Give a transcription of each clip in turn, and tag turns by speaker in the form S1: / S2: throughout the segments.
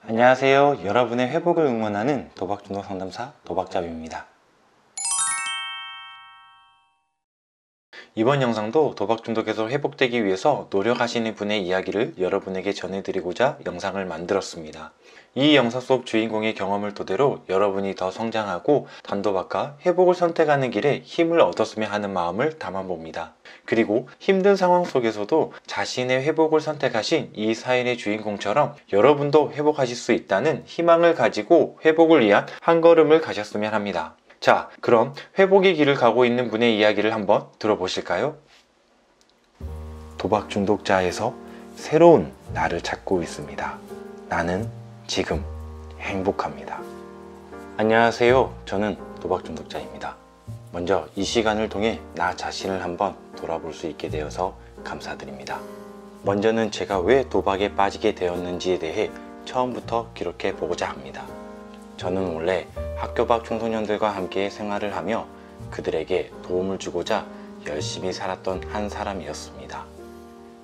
S1: 안녕하세요. 여러분의 회복을 응원하는 도박중독 상담사 도박잡입니다. 이번 영상도 도박중독에서 회복되기 위해서 노력하시는 분의 이야기를 여러분에게 전해드리고자 영상을 만들었습니다. 이 영상 속 주인공의 경험을 토대로 여러분이 더 성장하고 단도박과 회복을 선택하는 길에 힘을 얻었으면 하는 마음을 담아봅니다. 그리고 힘든 상황 속에서도 자신의 회복을 선택하신 이 사연의 주인공처럼 여러분도 회복하실 수 있다는 희망을 가지고 회복을 위한 한 걸음을 가셨으면 합니다. 자, 그럼 회복의 길을 가고 있는 분의 이야기를 한번 들어보실까요? 도박 중독자에서 새로운 나를 찾고 있습니다. 나는 지금 행복합니다. 안녕하세요. 저는 도박 중독자입니다. 먼저 이 시간을 통해 나 자신을 한번 돌아볼 수 있게 되어서 감사드립니다. 먼저는 제가 왜 도박에 빠지게 되었는지에 대해 처음부터 기록해 보고자 합니다. 저는 원래 학교 밖 청소년들과 함께 생활을 하며 그들에게 도움을 주고자 열심히 살았던 한 사람이었습니다.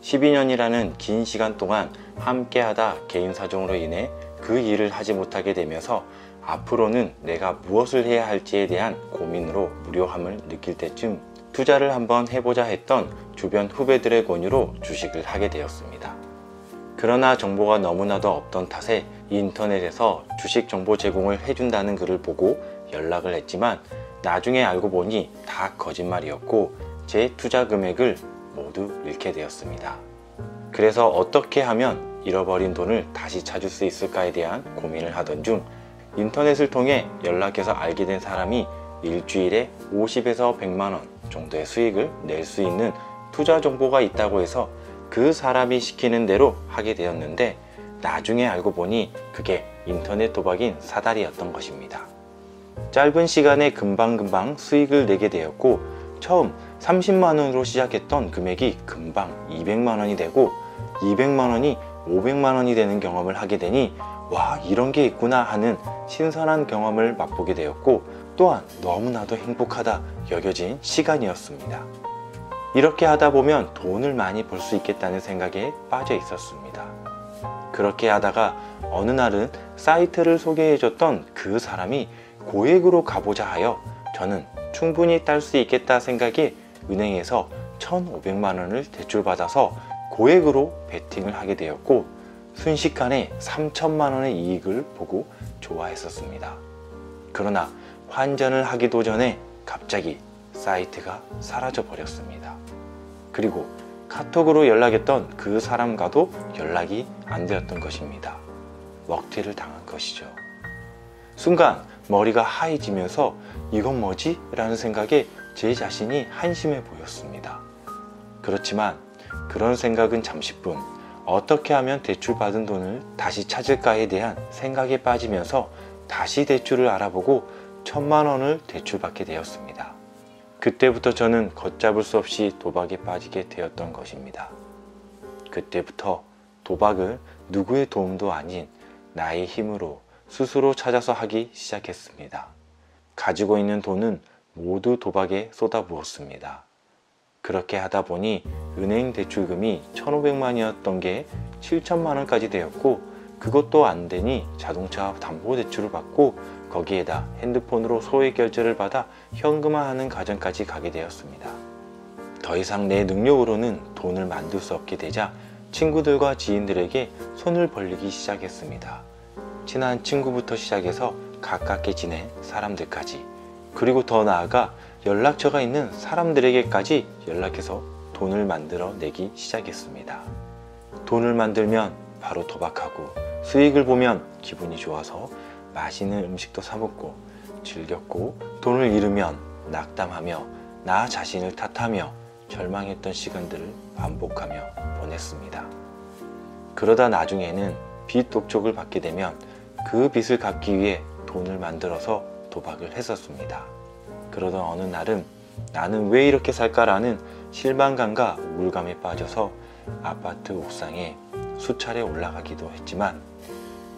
S1: 12년이라는 긴 시간 동안 함께하다 개인 사정으로 인해 그 일을 하지 못하게 되면서 앞으로는 내가 무엇을 해야 할지에 대한 고민으로 무료함을 느낄 때쯤 투자를 한번 해보자 했던 주변 후배들의 권유로 주식을 하게 되었습니다. 그러나 정보가 너무나도 없던 탓에 인터넷에서 주식 정보 제공을 해준다는 글을 보고 연락을 했지만 나중에 알고 보니 다 거짓말이었고 제 투자 금액을 모두 잃게 되었습니다. 그래서 어떻게 하면 잃어버린 돈을 다시 찾을 수 있을까에 대한 고민을 하던 중 인터넷을 통해 연락해서 알게 된 사람이 일주일에 50에서 100만 원 정도의 수익을 낼 수 있는 투자 정보가 있다고 해서 그 사람이 시키는 대로 하게 되었는데 나중에 알고 보니 그게 인터넷 도박인 사다리였던 것입니다. 짧은 시간에 금방금방 수익을 내게 되었고 처음 30만 원으로 시작했던 금액이 금방 200만 원이 되고 200만 원이 500만 원이 되는 경험을 하게 되니 와, 이런 게 있구나 하는 신선한 경험을 맛보게 되었고 또한 너무나도 행복하다 여겨진 시간이었습니다. 이렇게 하다 보면 돈을 많이 벌 수 있겠다는 생각에 빠져 있었습니다. 그렇게 하다가 어느 날은 사이트를 소개해줬던 그 사람이 고액으로 가보자 하여 저는 충분히 딸 수 있겠다 생각에 은행에서 1,500만 원을 대출받아서 고액으로 베팅을 하게 되었고 순식간에 3천만 원의 이익을 보고 좋아했었습니다. 그러나 환전을 하기도 전에 갑자기 사이트가 사라져 버렸습니다. 그리고 카톡으로 연락했던 그 사람과도 연락이 안 되었던 것입니다. 먹튀를 당한 것이죠. 순간 머리가 하얘지면서 이건 뭐지? 라는 생각에 제 자신이 한심해 보였습니다. 그렇지만 그런 생각은 잠시뿐 어떻게 하면 대출받은 돈을 다시 찾을까에 대한 생각에 빠지면서 다시 대출을 알아보고 1,000만 원을 대출받게 되었습니다. 그때부터 저는 걷잡을 수 없이 도박에 빠지게 되었던 것입니다. 그때부터 도박을 누구의 도움도 아닌 나의 힘으로 스스로 찾아서 하기 시작했습니다. 가지고 있는 돈은 모두 도박에 쏟아부었습니다. 그렇게 하다 보니 은행 대출금이 1,500만이었던 게 7천만 원까지 되었고 그것도 안 되니 자동차 담보대출을 받고 거기에다 핸드폰으로 소액 결제를 받아 현금화하는 과정까지 가게 되었습니다. 더 이상 내 능력으로는 돈을 만들 수 없게 되자 친구들과 지인들에게 손을 벌리기 시작했습니다. 친한 친구부터 시작해서 가깝게 지낸 사람들까지 그리고 더 나아가 연락처가 있는 사람들에게까지 연락해서 돈을 만들어 내기 시작했습니다. 돈을 만들면 바로 도박하고 수익을 보면 기분이 좋아서 맛있는 음식도 사 먹고 즐겼고 돈을 잃으면 낙담하며 나 자신을 탓하며 절망했던 시간들을 반복하며 보냈습니다. 그러다 나중에는 빚 독촉을 받게 되면 그 빚을 갚기 위해 돈을 만들어서 도박을 했었습니다. 그러던 어느 날은 나는 왜 이렇게 살까라는 실망감과 우울감에 빠져서 아파트 옥상에 수차례 올라가기도 했지만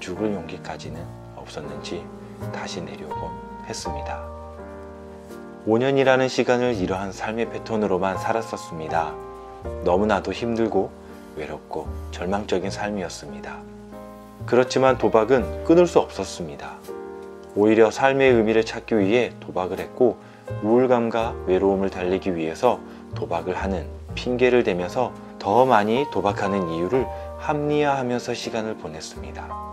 S1: 죽을 용기까지는 없었는지 다시 내려오곤 했습니다. 5년이라는 시간을 이러한 삶의 패턴으로만 살았었습니다. 너무나도 힘들고 외롭고 절망적인 삶이었습니다. 그렇지만 도박은 끊을 수 없었습니다. 오히려 삶의 의미를 찾기 위해 도박을 했고, 우울감과 외로움을 달래기 위해서 도박을 하는 핑계를 대면서 더 많이 도박하는 이유를 합리화하면서 시간을 보냈습니다.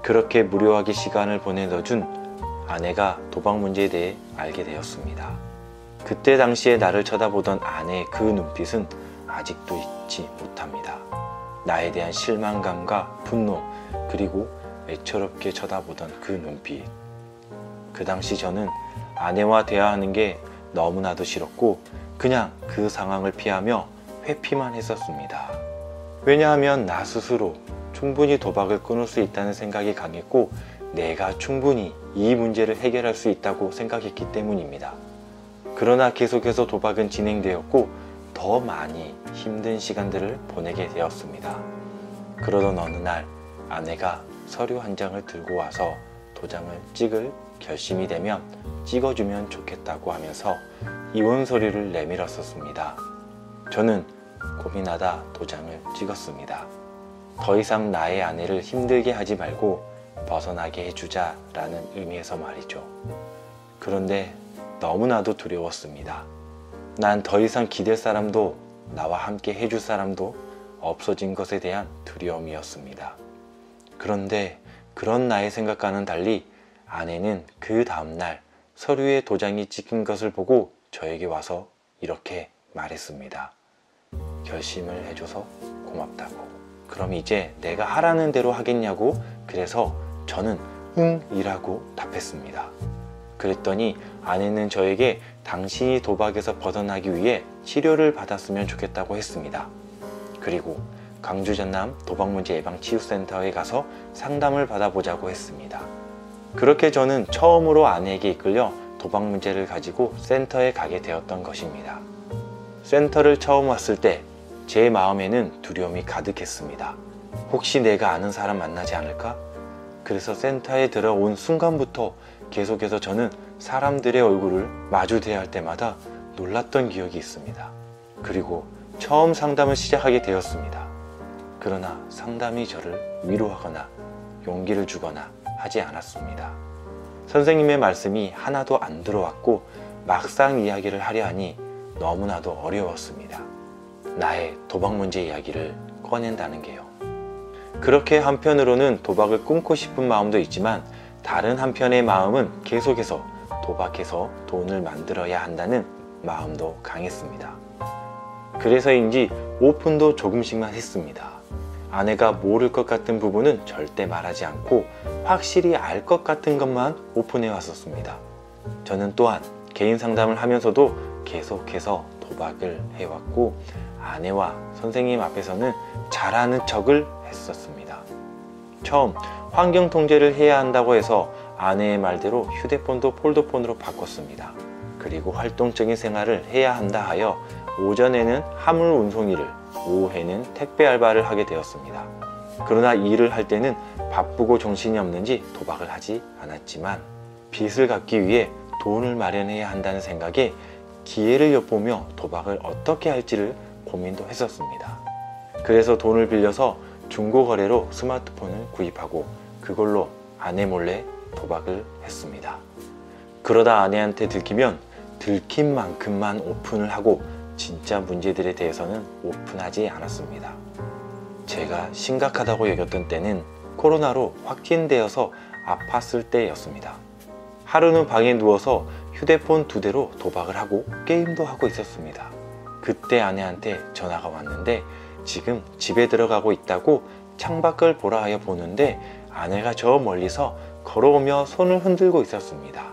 S1: 그렇게 무료하게 시간을 보내준 아내가 도박 문제에 대해 알게 되었습니다. 그때 당시에 나를 쳐다보던 아내의 그 눈빛은 아직도 잊지 못합니다. 나에 대한 실망감과 분노, 그리고 애처롭게 쳐다보던 그 눈빛. 그 당시 저는 아내와 대화하는 게 너무나도 싫었고 그냥 그 상황을 피하며 회피만 했었습니다. 왜냐하면 나 스스로 충분히 도박을 끊을 수 있다는 생각이 강했고, 내가 충분히 이 문제를 해결할 수 있다고 생각했기 때문입니다. 그러나 계속해서 도박은 진행되었고 더 많이 힘든 시간들을 보내게 되었습니다. 그러던 어느 날 아내가 서류 한 장을 들고 와서 도장을 찍을 결심이 되면 찍어주면 좋겠다고 하면서 이혼 서류를 내밀었었습니다. 저는 고민하다 도장을 찍었습니다. 더 이상 나의 아내를 힘들게 하지 말고 벗어나게 해주자 라는 의미에서 말이죠. 그런데 너무나도 두려웠습니다. 난 더 이상 기댈 사람도 나와 함께 해줄 사람도 없어진 것에 대한 두려움이었습니다. 그런데 그런 나의 생각과는 달리 아내는 그 다음날 서류에 도장이 찍힌 것을 보고 저에게 와서 이렇게 말했습니다. 결심을 해줘서 고맙다고. 그럼 이제 내가 하라는 대로 하겠냐고. 그래서 저는 응 이라고 답했습니다. 그랬더니 아내는 저에게 당신이 도박에서 벗어나기 위해 치료를 받았으면 좋겠다고 했습니다. 그리고 광주 전남 도박문제 예방치유센터에 가서 상담을 받아보자고 했습니다. 그렇게 저는 처음으로 아내에게 이끌려 도박 문제를 가지고 센터에 가게 되었던 것입니다. 센터를 처음 왔을 때 제 마음에는 두려움이 가득했습니다. 혹시 내가 아는 사람 만나지 않을까? 그래서 센터에 들어온 순간부터 계속해서 저는 사람들의 얼굴을 마주대할 때마다 놀랐던 기억이 있습니다. 그리고 처음 상담을 시작하게 되었습니다. 그러나 상담이 저를 위로하거나 용기를 주거나 하지 않았습니다. 선생님의 말씀이 하나도 안 들어왔고 막상 이야기를 하려 하니 너무나도 어려웠습니다. 나의 도박 문제 이야기를 꺼낸다는 게요. 그렇게 한편으로는 도박을 끊고 싶은 마음도 있지만 다른 한편의 마음은 계속해서 도박해서 돈을 만들어야 한다는 마음도 강했습니다. 그래서인지 오픈도 조금씩만 했습니다. 아내가 모를 것 같은 부분은 절대 말하지 않고 확실히 알 것 같은 것만 오픈해 왔었습니다. 저는 또한 개인 상담을 하면서도 계속해서 도박을 해왔고 아내와 선생님 앞에서는 잘하는 척을 했었습니다. 처음 환경 통제를 해야 한다고 해서 아내의 말대로 휴대폰도 폴더폰으로 바꿨습니다. 그리고 활동적인 생활을 해야 한다 하여 오전에는 화물 운송일을, 오후에는 택배 알바를 하게 되었습니다. 그러나 일을 할 때는 바쁘고 정신이 없는지 도박을 하지 않았지만 빚을 갚기 위해 돈을 마련해야 한다는 생각에 기회를 엿보며 도박을 어떻게 할지를 고민도 했었습니다. 그래서 돈을 빌려서 중고거래로 스마트폰을 구입하고 그걸로 아내 몰래 도박을 했습니다. 그러다 아내한테 들키면 들킨 만큼만 오픈을 하고 진짜 문제들에 대해서는 오픈하지 않았습니다. 제가 심각하다고 여겼던 때는 코로나로 확진되어서 아팠을 때였습니다. 하루는 방에 누워서 휴대폰 2대로 도박을 하고 게임도 하고 있었습니다. 그때 아내한테 전화가 왔는데 지금 집에 들어가고 있다고 창밖을 보라 하여 보는데 아내가 저 멀리서 걸어오며 손을 흔들고 있었습니다.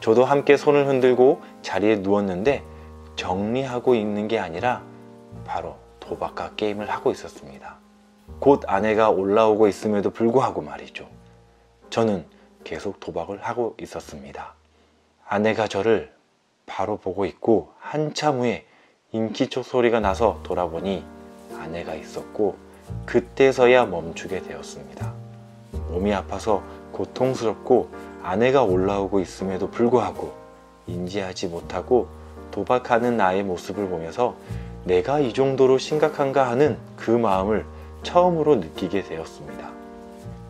S1: 저도 함께 손을 흔들고 자리에 누웠는데 정리하고 있는 게 아니라 바로 도박과 게임을 하고 있었습니다. 곧 아내가 올라오고 있음에도 불구하고 말이죠. 저는 계속 도박을 하고 있었습니다. 아내가 저를 바로 보고 있고 한참 후에 인기척 소리가 나서 돌아보니 아내가 있었고 그때서야 멈추게 되었습니다. 몸이 아파서 고통스럽고 아내가 올라오고 있음에도 불구하고 인지하지 못하고 도박하는 나의 모습을 보면서 내가 이 정도로 심각한가 하는 그 마음을 처음으로 느끼게 되었습니다.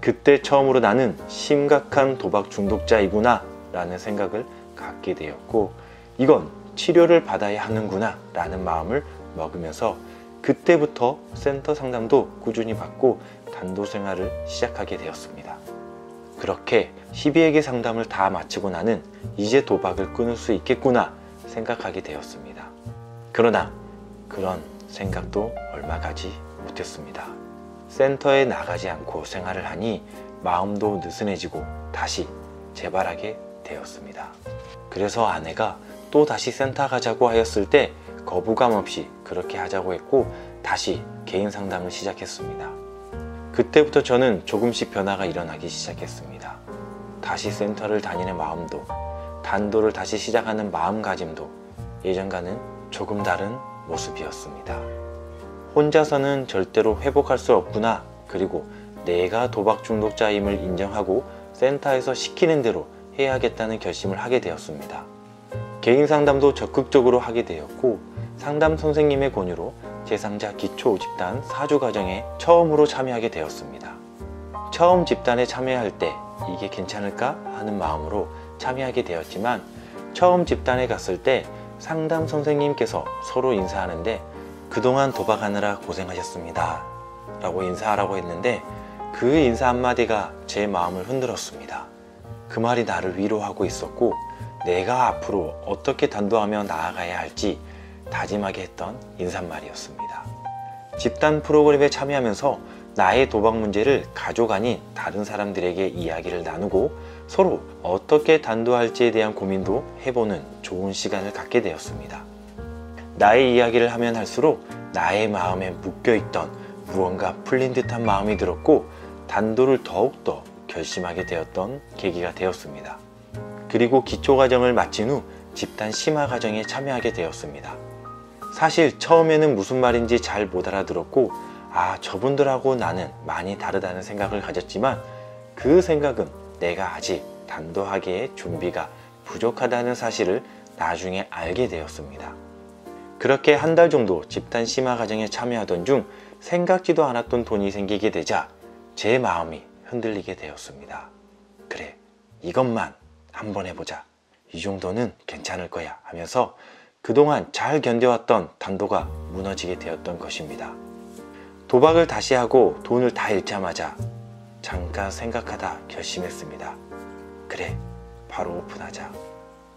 S1: 그때 처음으로 나는 심각한 도박 중독자이구나 라는 생각을 갖게 되었고, 이건 치료를 받아야 하는구나 라는 마음을 먹으면서 그때부터 센터 상담도 꾸준히 받고 단도 생활을 시작하게 되었습니다. 그렇게 12회계 상담을 다 마치고 나는 이제 도박을 끊을 수 있겠구나 생각하게 되었습니다. 그러나 그런 생각도 얼마 가지 못했습니다. 센터에 나가지 않고 생활을 하니 마음도 느슨해지고 다시 재발하게 되었습니다. 그래서 아내가 또 다시 센터 가자고 하였을 때 거부감 없이 그렇게 하자고 했고 다시 개인 상담을 시작했습니다. 그때부터 저는 조금씩 변화가 일어나기 시작했습니다. 다시 센터를 다니는 마음도, 단도를 다시 시작하는 마음가짐도 예전과는 조금 다른 모습이었습니다. 혼자서는 절대로 회복할 수 없구나, 그리고 내가 도박 중독자임을 인정하고 센터에서 시키는 대로 해야겠다는 결심을 하게 되었습니다. 개인 상담도 적극적으로 하게 되었고, 상담 선생님의 권유로 제3자 기초 집단 4주 과정에 처음으로 참여하게 되었습니다. 처음 집단에 참여할 때 이게 괜찮을까 하는 마음으로 참여하게 되었지만, 처음 집단에 갔을 때 상담 선생님께서 서로 인사하는데 그동안 도박하느라 고생하셨습니다 라고 인사하라고 했는데, 그 인사 한마디가 제 마음을 흔들었습니다. 그 말이 나를 위로하고 있었고, 내가 앞으로 어떻게 단도하며 나아가야 할지 다짐하게 했던 인사말이었습니다. 집단 프로그램에 참여하면서 나의 도박 문제를 가족 아닌 다른 사람들에게 이야기를 나누고 서로 어떻게 단도할지에 대한 고민도 해보는 좋은 시간을 갖게 되었습니다. 나의 이야기를 하면 할수록 나의 마음에 묶여있던 무언가 풀린 듯한 마음이 들었고, 단도를 더욱더 결심하게 되었던 계기가 되었습니다. 그리고 기초과정을 마친 후 집단 심화과정에 참여하게 되었습니다. 사실 처음에는 무슨 말인지 잘 못 알아들었고, 저분들하고 나는 많이 다르다는 생각을 가졌지만, 그 생각은 내가 아직 단도하기에 준비가 부족하다는 사실을 나중에 알게 되었습니다. 그렇게 한 달 정도 집단 심화 과정에 참여하던 중 생각지도 않았던 돈이 생기게 되자 제 마음이 흔들리게 되었습니다. 그래, 이것만 한번 해보자. 이 정도는 괜찮을 거야 하면서 그동안 잘 견뎌왔던 단도가 무너지게 되었던 것입니다. 도박을 다시 하고 돈을 다 잃자마자 잠깐 생각하다 결심했습니다. 그래, 바로 오픈하자.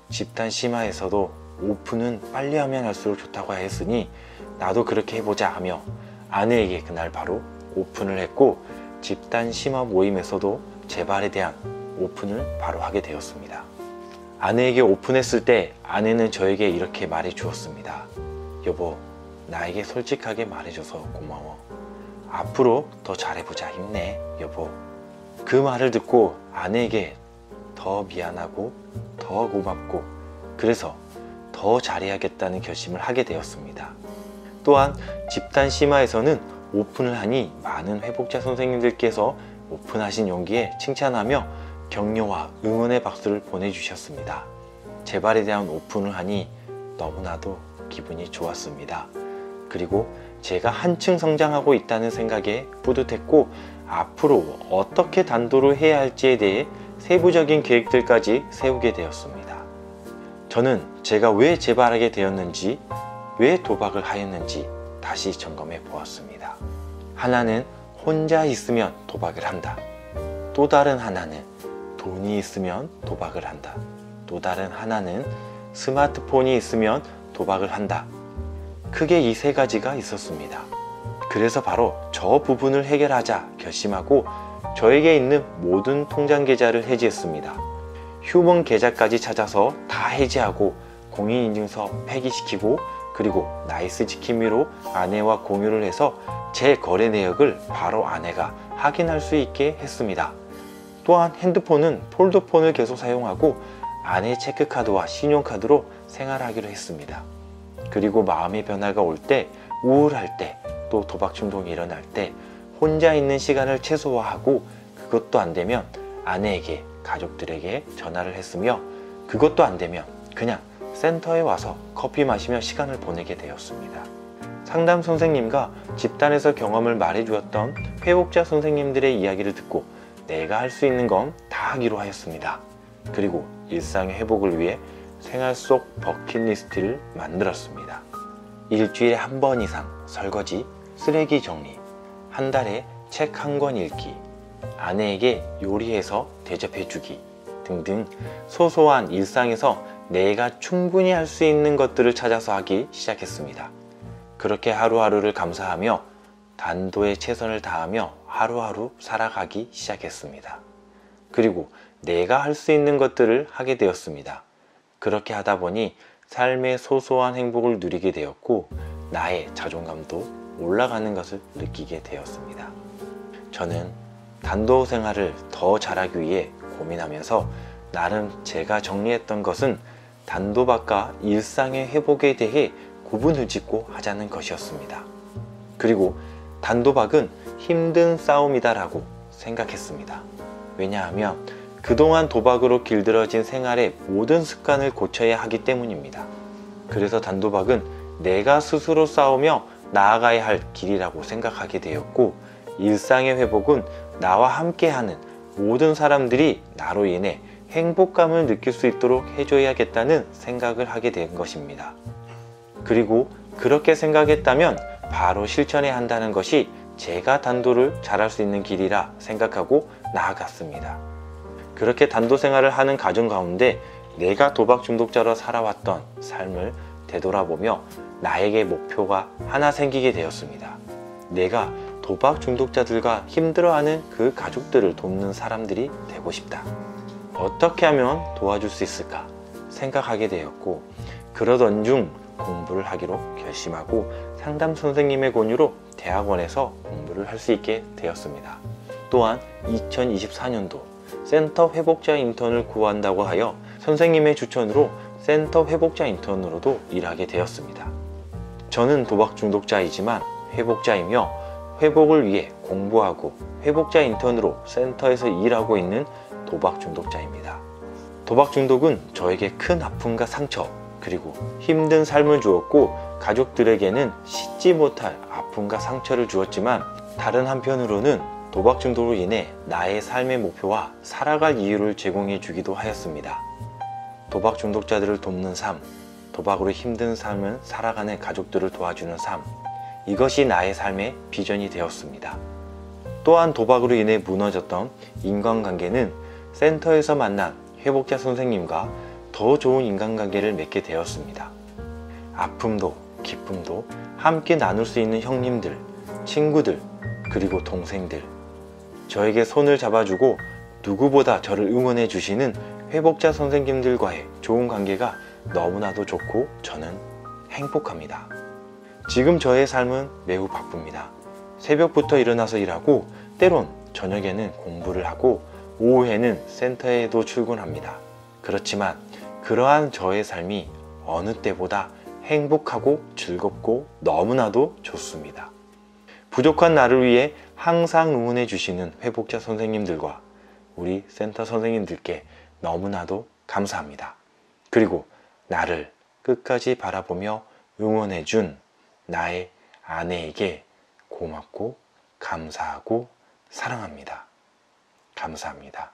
S1: 집단 심화에서도 오픈은 빨리 하면 할수록 좋다고 했으니 나도 그렇게 해보자 하며 아내에게 그날 바로 오픈을 했고, 집단 심화 모임에서도 재발에 대한 오픈을 바로 하게 되었습니다. 아내에게 오픈했을 때 아내는 저에게 이렇게 말해 주었습니다. 여보, 나에게 솔직하게 말해줘서 고마워. 앞으로 더 잘해보자. 힘내, 여보. 그 말을 듣고 아내에게 더 미안하고 더 고맙고, 그래서 더 잘해야겠다는 결심을 하게 되었습니다. 또한 집단 심화에서는 오픈을 하니 많은 회복자 선생님들께서 오픈하신 용기에 칭찬하며 격려와 응원의 박수를 보내주셨습니다. 재발에 대한 오픈을 하니 너무나도 기분이 좋았습니다. 그리고 제가 한층 성장하고 있다는 생각에 뿌듯했고, 앞으로 어떻게 단도를 해야 할지에 대해 세부적인 계획들까지 세우게 되었습니다. 저는 제가 왜 재발하게 되었는지, 왜 도박을 하였는지 다시 점검해 보았습니다. 하나는 혼자 있으면 도박을 한다. 또 다른 하나는 돈이 있으면 도박을 한다. 또 다른 하나는 스마트폰이 있으면 도박을 한다. 크게 이 세 가지가 있었습니다. 그래서 바로 저 부분을 해결하자 결심하고 저에게 있는 모든 통장 계좌를 해지했습니다. 휴먼 계좌까지 찾아서 다 해지하고 공인인증서 폐기시키고, 그리고 나이스 지킴이로 아내와 공유를 해서 제 거래 내역을 바로 아내가 확인할 수 있게 했습니다. 또한 핸드폰은 폴더폰을 계속 사용하고 아내 체크카드와 신용카드로 생활하기로 했습니다. 그리고 마음의 변화가 올 때, 우울할 때, 또 도박 충동이 일어날 때 혼자 있는 시간을 최소화하고, 그것도 안 되면 아내에게, 가족들에게 전화를 했으며, 그것도 안 되면 그냥 센터에 와서 커피 마시며 시간을 보내게 되었습니다. 상담 선생님과 집단에서 경험을 말해 주었던 회복자 선생님들의 이야기를 듣고 내가 할 수 있는 건 다 하기로 하였습니다. 그리고 일상의 회복을 위해 생활 속 버킷리스트를 만들었습니다. 일주일에 한 번 이상 설거지, 쓰레기 정리, 한 달에 책 한 권 읽기, 아내에게 요리해서 대접해주기 등등 소소한 일상에서 내가 충분히 할 수 있는 것들을 찾아서 하기 시작했습니다. 그렇게 하루하루를 감사하며 단도에 최선을 다하며 하루하루 살아가기 시작했습니다. 그리고 내가 할 수 있는 것들을 하게 되었습니다. 그렇게 하다 보니 삶의 소소한 행복을 누리게 되었고 나의 자존감도 올라가는 것을 느끼게 되었습니다. 저는 단도 생활을 더 잘하기 위해 고민하면서 나름 제가 정리했던 것은 단도박과 일상의 회복에 대해 구분을 짓고 하자는 것이었습니다. 그리고 단도박은 힘든 싸움이다 라고 생각했습니다. 왜냐하면 그동안 도박으로 길들여진 생활의 모든 습관을 고쳐야 하기 때문입니다. 그래서 단도박은 내가 스스로 싸우며 나아가야 할 길이라고 생각하게 되었고, 일상의 회복은 나와 함께하는 모든 사람들이 나로 인해 행복감을 느낄 수 있도록 해줘야겠다는 생각을 하게 된 것입니다. 그리고 그렇게 생각했다면 바로 실천해야 한다는 것이 제가 단도를 잘할 수 있는 길이라 생각하고 나아갔습니다. 그렇게 단도 생활을 하는 과정 가운데 내가 도박 중독자로 살아왔던 삶을 되돌아보며 나에게 목표가 하나 생기게 되었습니다. 내가 도박 중독자들과 힘들어하는 그 가족들을 돕는 사람들이 되고 싶다. 어떻게 하면 도와줄 수 있을까 생각하게 되었고, 그러던 중 공부를 하기로 결심하고 상담 선생님의 권유로 대학원에서 공부를 할 수 있게 되었습니다. 또한 2024년도 센터 회복자 인턴을 구한다고 하여 선생님의 추천으로 센터 회복자 인턴으로도 일하게 되었습니다. 저는 도박 중독자이지만 회복자이며 회복을 위해 공부하고 회복자 인턴으로 센터에서 일하고 있는 도박 중독자입니다. 도박 중독은 저에게 큰 아픔과 상처, 그리고 힘든 삶을 주었고 가족들에게는 씻지 못할 아픔과 상처를 주었지만, 다른 한편으로는 도박 중독으로 인해 나의 삶의 목표와 살아갈 이유를 제공해 주기도 하였습니다. 도박 중독자들을 돕는 삶, 도박으로 힘든 삶을 살아가는 가족들을 도와주는 삶, 이것이 나의 삶의 비전이 되었습니다. 또한 도박으로 인해 무너졌던 인간관계는 센터에서 만난 회복자 선생님과 더 좋은 인간관계를 맺게 되었습니다. 아픔도 기쁨도 함께 나눌 수 있는 형님들, 친구들, 그리고 동생들, 저에게 손을 잡아주고 누구보다 저를 응원해 주시는 회복자 선생님들과의 좋은 관계가 너무나도 좋고 저는 행복합니다. 지금 저의 삶은 매우 바쁩니다. 새벽부터 일어나서 일하고 때론 저녁에는 공부를 하고 오후에는 센터에도 출근합니다. 그렇지만 그러한 저의 삶이 어느 때보다 행복하고 즐겁고 너무나도 좋습니다. 부족한 나를 위해 항상 응원해 주시는 회복자 선생님들과 우리 센터 선생님들께 너무나도 감사합니다. 그리고 나를 끝까지 바라보며 응원해 준 나의 아내에게 고맙고 감사하고 사랑합니다. 감사합니다.